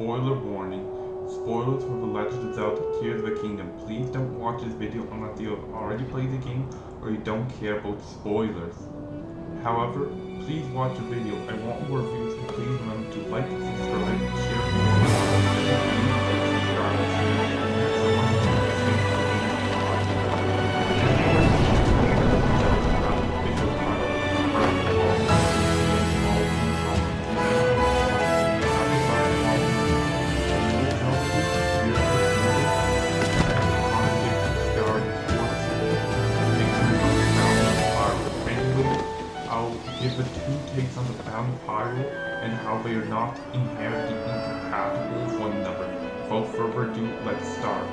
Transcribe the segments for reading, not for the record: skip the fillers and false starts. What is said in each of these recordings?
Spoiler warning. Spoilers for The Legend of Zelda Tears of the Kingdom. Please don't watch this video unless you have already played the game or you don't care about spoilers. However, please watch the video. I want more reviews, so please remember to like, subscribe, share, give the two takes on the Fountain of Hyrule and how they are not inherently incompatible with one another. Without further ado, let's start.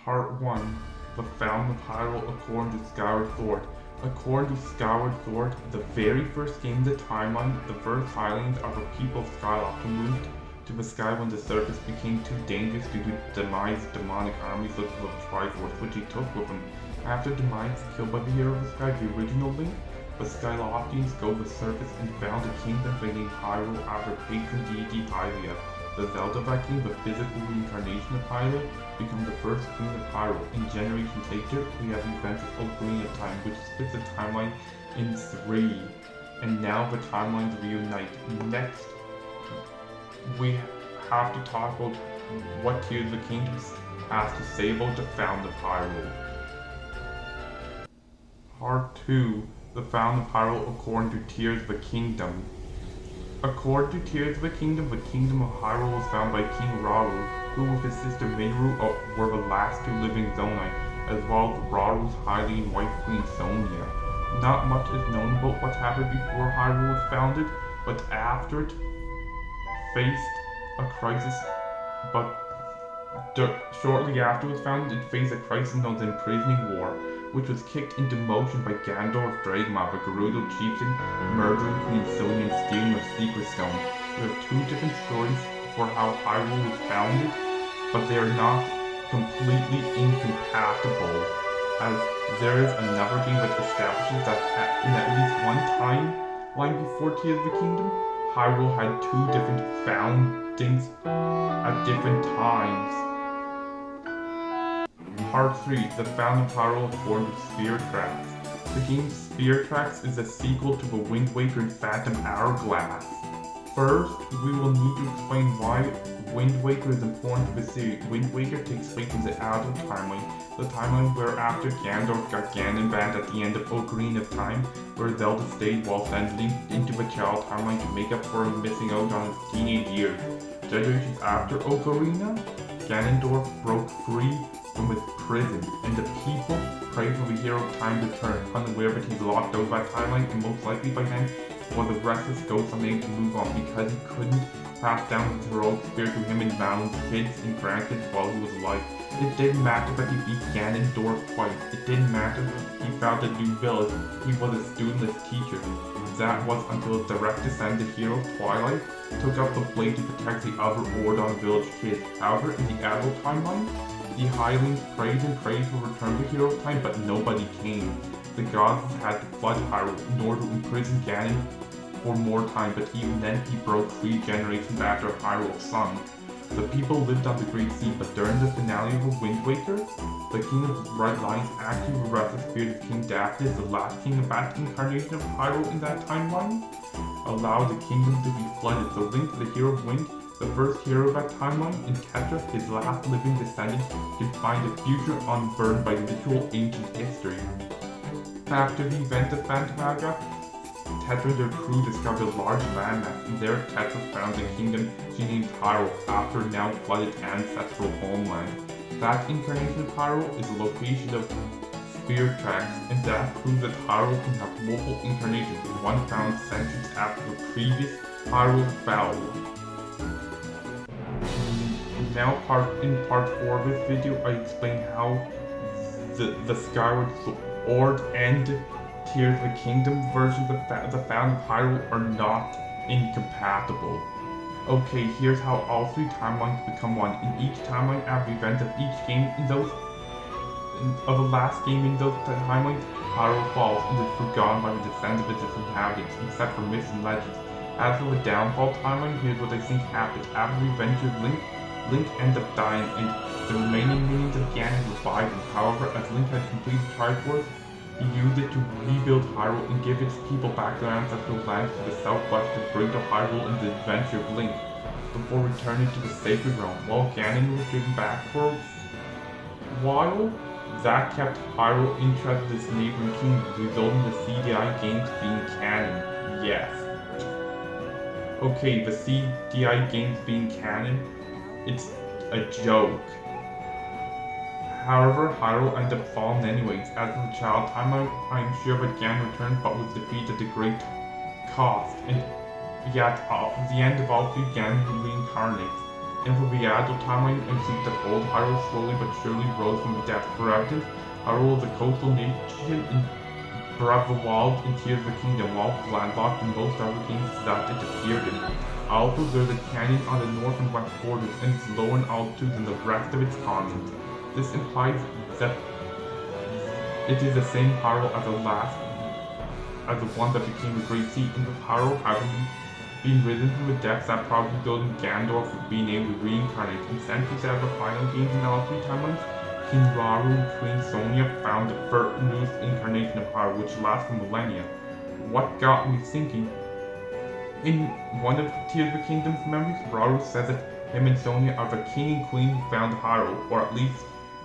Part 1. The Fountain of Hyrule according to Skyward Sword. According to Skyward Sword, the very first game in the timeline, the first Highlands of the people of Skyloft who moved to the sky when the surface became too dangerous due to Demise' demonic armies looking for the Triforce, which he took with him. After Demise killed by the hero of the sky, the original Link, the Skyloftians go to the surface and found a kingdom they named Hyrule after patron deity Hylia. The Zelda Viking, the physical reincarnation of Hylia, become the first queen of Hyrule. In generations later, we have the events of Ocarina of Time, which splits the timeline in 3. And now the timelines reunite. Next, we have to talk about what Tears of the Kingdom has to say about the Fountain of Hyrule. Part 2. The Fountain of Hyrule according to Tears of the Kingdom. According to Tears of the Kingdom of Hyrule was found by King Rauru, who with his sister Minru were the last two living Zonai, as well as Rauru's Hylian wife Queen Sonia. Not much is known about what happened before Hyrule was founded, but after it faced a crisis, shortly after it was founded, it faced a crisis known as the Imprisoning War, which was kicked into motion by Ganondorf Dragma, the Gerudo chieftain, murdering Queen Sonia and stealing her secret stone. We have two different stories for how Hyrule was founded, but they are not completely incompatible, as there is another game that establishes that in at least one timeline before Tears of the Kingdom, Hyrule had two different foundings at different times. Part 3. The Fountain of Hyrule according to Spirit Tracks. The game Spirit Tracks is a sequel to the Wind Waker and Phantom Hourglass. First, we will need to explain why Wind Waker is important to the series. Wind Waker takes place in the adult timeline, the timeline where after Ganondorf got Ganon banned at the end of Ocarina of Time, where Zelda stayed while sending into the child timeline to make up for missing out on his teenage years. Generations after Ocarina, Ganondorf broke free from his prison, and the people pray for the hero of time to return, unaware that he's locked out by timeline, and most likely by then was a restless ghost unable to move on because he couldn't pass down his heroic spirit to him and Mound's kids and grandkids while he was alive. It didn't matter that he beat Ganondorf twice. It didn't matter he found a new village. He was a studentless teacher. That was until his direct descendant, the hero of Twilight, took up the blade to protect the other Ordon village kids. However, in the adult timeline, the Highlands prayed and prayed for return to Hero of Time, but nobody came. The gods had to flood Hyrule in order to imprison Ganon for more time, but even then he broke 3 generations after Hyrule's son. The people lived on the Great Sea, but during the finale of The Wind Waker, the King of Red Lions actually resurrected the spirit of King Daphnis, the last king of that incarnation of Hyrule in that timeline, allowed the kingdom to be flooded. So Link, the hero of Wind, the first hero of that timeline, and Tetra, his last living descendant, can find a future unburned by literal ancient history. After the event of Phantasmagoria, Tetra and their crew discovered a large landmass, and there Tetra found the kingdom she named Hyrule after her now flooded ancestral homeland. That incarnation of Hyrule is the location of Spirit Tracks, and that proves that Hyrule can have multiple incarnations, one found centuries after the previous Hyrule fell. Now in part 4 of this video, I explain how the Skyward Sword and Tears of the Kingdom versions of the Fountain of Hyrule are not incompatible. Okay, here's how all 3 timelines become one. In each timeline, after the event of each game of the last game in those timelines, Hyrule falls and is forgotten by the descendants of its inhabitants, except for myths and legends. As for the downfall timeline, here's what I think happened. After Revenge of Link ended up dying, and the remaining minions of Ganon revived him. However, as Link had completed Triforce, he used it to rebuild Hyrule and give its people back their ancestral lands to the southwest to bring to Hyrule in the adventure of Link, before returning to the Sacred Realm. While Ganon was driven back for a while, that kept Hyrule interested in its neighboring kingdoms, resulting in the CDI games being canon. Yes. Okay, the CDI games being canon, it's a joke. However, Hyrule ended up falling anyways. As for the child timeline, I am sure that Ganon returned but was defeated at a great cost. And yet, at the end of all three, Ganon reincarnates. And for the adult timeline, I think that old Hyrule slowly but surely rose from the depths. For evidence, Hyrule is a coastal nation in Breath of the Wild and Tears of the Kingdom, while landlocked in most other games that it appeared in. Also, there's a canyon on the north and west borders, and it's lower in altitude than the rest of its continent. This implies that it is the same Hyrule as the one that became the Great Sea, and with Hyrule having been risen from the depths, that probably building Gandalf being able to reincarnate. In centuries out of the final games in all three timelines, King Rauru and Queen Sonia found the first newest incarnation of Hyrule, which lasts for millennia. What got me thinking? In one of Tears of the Kingdom's memories, Rauru says that him and Sonia are the king and queen who found Hyrule, or at least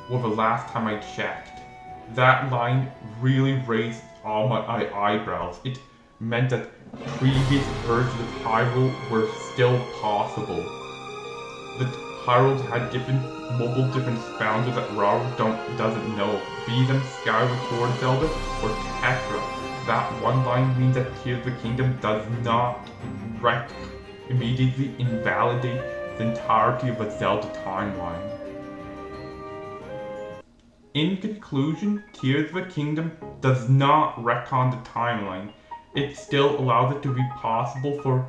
were the last time I checked. That line really raised all my eyebrows. It meant that previous versions of Hyrule were still possible. That Hyrule had different founders that Rauru doesn't know, be them Skyward Sword Zelda or Tetra. That one line means that Tears of the Kingdom does not immediately invalidate the entirety of the Zelda timeline. In conclusion, Tears of the Kingdom does not retcon the timeline. It still allows it to be possible for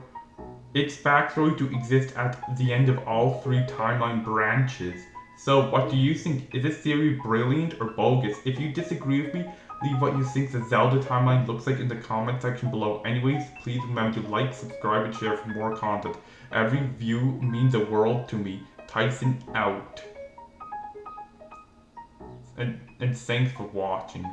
its backstory to exist at the end of all three timeline branches. So what do you think? Is this theory brilliant or bogus? If you disagree with me, leave what you think the Zelda timeline looks like in the comment section below. Anyways, please remember to like, subscribe, and share for more content. Every view means a world to me. Tyson out. And thanks for watching.